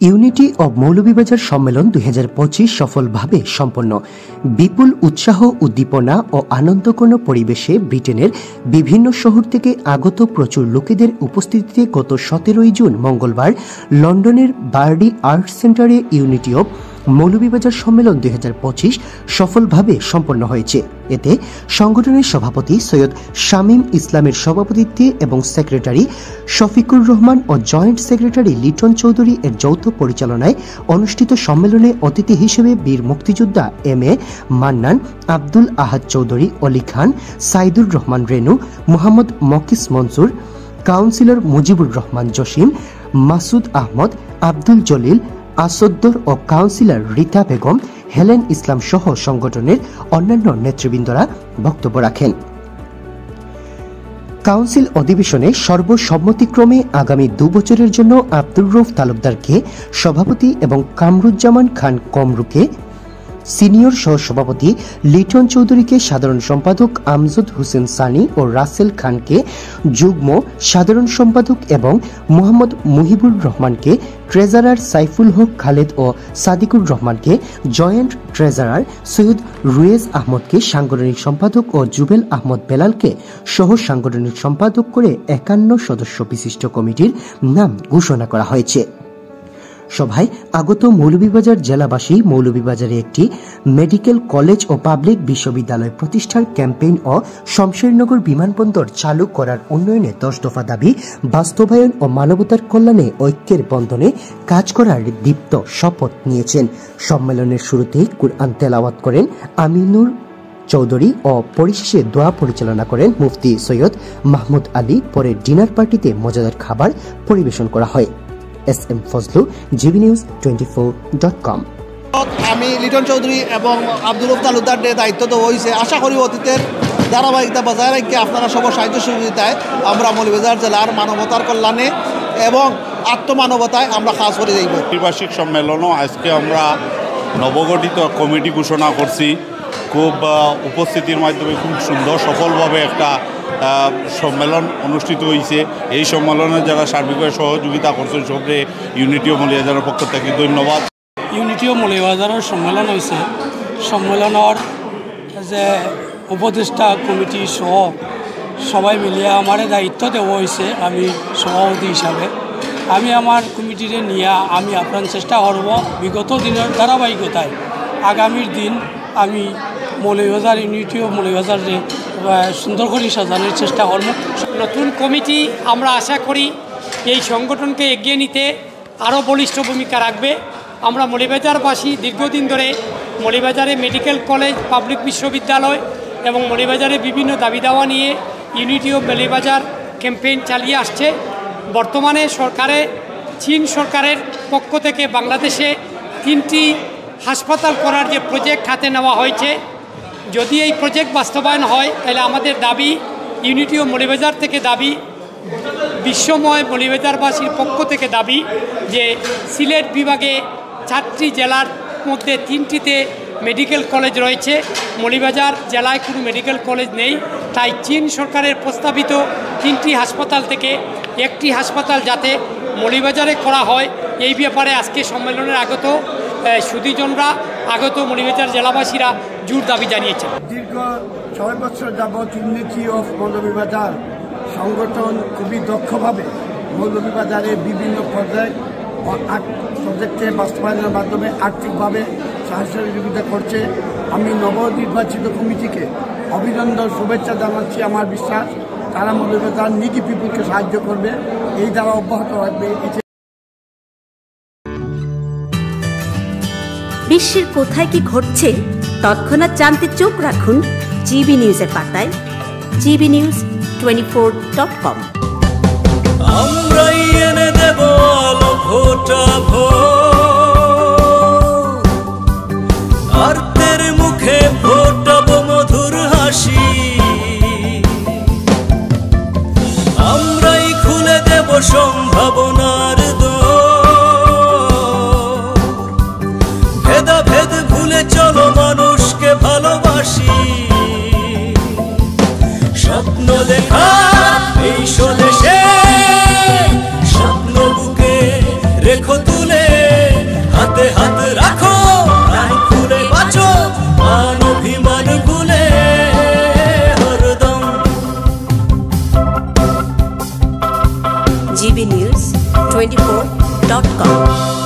Unity of Moulvibazar সম্মেলন 2025 সফলভাবে সম্পন্ন। বিপুল উৎসাহ, উদ্দীপনা ও আনন্দঘন পরিবেশে ব্রিটেনের বিভিন্ন শহর থেকে আগত প্রচুর লোকেদের উপস্থিতিতে গত 17 জুন মঙ্গলবার লন্ডনের বার্ডি আর্ট সেন্টারে ইউনিটি অব মৌলভীবাজার সম্মেলন 2025 সফলভাবে সম্পন্ন হয়েছে। এতে সংগঠনের সভাপতি সৈয়দ শামীম ইসলামের সভাপতিত্বে এবং সেক্রেটারি শফিকুর রহমান ও জয়েন্ট সেক্রেটারি লিটন চৌধুরী এর যৌথ পরিচালনায় অনুষ্ঠিত সম্মেলনে অতিথি হিসেবে বীর মুক্তিযোদ্ধা এম.এ. মান্নান, আব্দুল আহাদ চৌধুরী, অলি খান, সাইদুর রহমান রেনু, মোহাম্মদ মকিস মনসুর, কাউন্সিলর মুজিবুর রহমান জসিম, মাসুদ আহমদ, আব্দুল জলিল, আসদ্দর ও কাউন্সিলর রীতা বেগম, হেলেন ইসলাম সহ সংগঠনের অন্যান্য নেতৃবৃন্দরা বক্তব্য রাখেন। কাউন্সিল অধিবেশনে সর্বসম্মতিক্রমে আগামী 2 বছরের জন্য আব্দুর রউফ তালুকদারকে সভাপতি এবং কামরুজ্জামান খান কমরুকে সিনিয়র সহ-সভাপতি, লিটন চৌধুরীকে সাধারণ সম্পাদক, আমজদ হোসেন সানি ও রাসেল খানকে যুগ্ম সাধারণ সম্পাদক এবং মোহাম্মদ মুহিবুর রহমানকে ট্রেজারার, সাইফুল হক খালেদ ও সাদিকুর রহমানকে জয়েন্ট ট্রেজারার, সৈয়দ রুয়েজ আহমদকে সাংগঠনিক সম্পাদক ও জুবেল আহমদ বেলালকে সহ সাংগঠনিক সম্পাদক করে 51 সদস্য বিশিষ্ট কমিটির নাম ঘোষণা করা হয়েছে। সভায় আগত মৌলভীবাজার জেলাবাসী মৌলভীবাজারে একটি মেডিকেল কলেজ ও পাবলিক বিশ্ববিদ্যালয় প্রতিষ্ঠার ক্যাম্পেইন ও শমশেরনগর বিমানবন্দর চালু করার উন্নয়নে 10 দফা দাবি বাস্তবায়ন ও মানবতার কল্যাণে ঐক্যের বন্ধনে কাজ করার দীপ্ত শপথ নিয়েছেন। সম্মেলনের শুরুতেই কুরআন তেলাওয়াত করেন আমিনুর চৌধুরী ও পরিশেষে দোয়া পরিচালনা করেন মুফতি সৈয়দ মাহমুদ আলী। পরে ডিনার পার্টিতে মজাদার খাবার পরিবেশন করা হয়। এস.এম. ফজলু, gbnews24.com। আমি লিটন চৌধুরী এবং আব্দুর রউফ তালুকদারের দায়িত্ব তো হয়েছে। আশা করি অতীতের ধারাবাহিকতা বজায় রেখে আপনারা সব সাহায্য সুবিধায় আমরা মৌলভীবাজার জেলার মানবতার কল্যাণে এবং আত্মমানবতায় আমরা কাজ করে যাইব। ত্রিবার্ষিক সম্মেলনও আজকে আমরা নবগঠিত কমিটি ঘোষণা করছি। খুব উপস্থিতির মাধ্যমে খুব সুন্দর সফলভাবে একটা সম্মেলন অনুষ্ঠিত হয়েছে। এই সম্মেলনে যারা সার্বিকভাবে সহযোগিতা করছেন সবরে ইউনিটি অব মৌলভীবাজারের পক্ষ থেকে ধন্যবাদ। ইউনিটি অব মৌলভীবাজারের সম্মেলন হয়েছে। সম্মেলনের যে উপদেষ্টা কমিটি সহ সবাই মিলিয়ে আমার দায়িত্ব দেওয়া হয়েছে। আমি সভাপতি হিসাবে আমি আমার কমিটিরে নিয়ে আমি আপ্রাণ চেষ্টা করব বিগত দিনের ধারাবাহিকতায় আগামীর দিন আমি মৌলভীবাজার ইউনিটি অব মৌলভীবাজারে সুন্দর করে সাজানোর চেষ্টা করব। নতুন কমিটি আমরা আশা করি এই সংগঠনকে এগিয়ে নিতে আরও বলিষ্ঠ ভূমিকা রাখবে। আমরা মৌলভীবাজারবাসী দীর্ঘদিন ধরে মৌলভীবাজারে মেডিকেল কলেজ, পাবলিক বিশ্ববিদ্যালয় এবং মৌলভীবাজারে বিভিন্ন দাবি দাওয়া নিয়ে ইউনিটি অব মৌলভীবাজার ক্যাম্পেইন চালিয়ে আসছে। বর্তমানে চীন সরকারের পক্ষ থেকে বাংলাদেশে 3টি হাসপাতাল করার যে প্রজেক্ট হাতে নেওয়া হয়েছে, যদি এই প্রজেক্ট বাস্তবায়ন হয় তাহলে আমাদের দাবি, ইউনিটি অব মৌলভীবাজার থেকে দাবি, বিশ্বময় মৌলভীবাজারবাসীর পক্ষ থেকে দাবি যে সিলেট বিভাগে 4টি জেলার মধ্যে 3টিতে মেডিকেল কলেজ রয়েছে। মৌলভীবাজার জেলায় কোনো মেডিকেল কলেজ নেই। তাই চীন সরকারের প্রস্তাবিত 3টি হাসপাতাল থেকে একটি হাসপাতাল যাতে মৌলভীবাজারে করা হয়, এই ব্যাপারে আজকে সম্মেলনের আগত সুধীজনরা, আগত মৌলভীবাজার জেলাবাসীরা জোর দাবি জানিয়েছেন। দীর্ঘ 6 বছর যাবৎ ইউনিটি অফ মৌলভীবাজার সংগঠন খুবই দক্ষভাবে মৌলভীবাজারের বিভিন্ন পর্যায়ে প্রজেক্টে বাস্তবায়নের মাধ্যমে আর্থিকভাবে সাহায্য সহযোগিতা করছে। আমি নবনির্বাচিত কমিটিকে অভিনন্দন, শুভেচ্ছা জানাচ্ছি। আমার বিশ্বাস তারা মৌলভীবাজার নিডি পিপুলকে সাহায্য করবে, এই দ্বারা অব্যাহত রাখবে। বিশ্বের কোথায় কি ঘটছে তৎক্ষণাৎ জানতে চোখ রাখুন জিবি নিউজের পাতায়, gbnews24.com। আমরাই এনে দেব আলো ফোটাবো, আর্তের মুখে ফোটাবো মধুর হাসি। আমরাই খুলে দেব সম্ভাবনার ভেদাভেদ ভুলে চলো মানুষকে ভালোবাসি। স্বপ্ন দেখা এই স্বদেশে, স্বপ্ন বুকে রেখো তুলে। gbnews24.com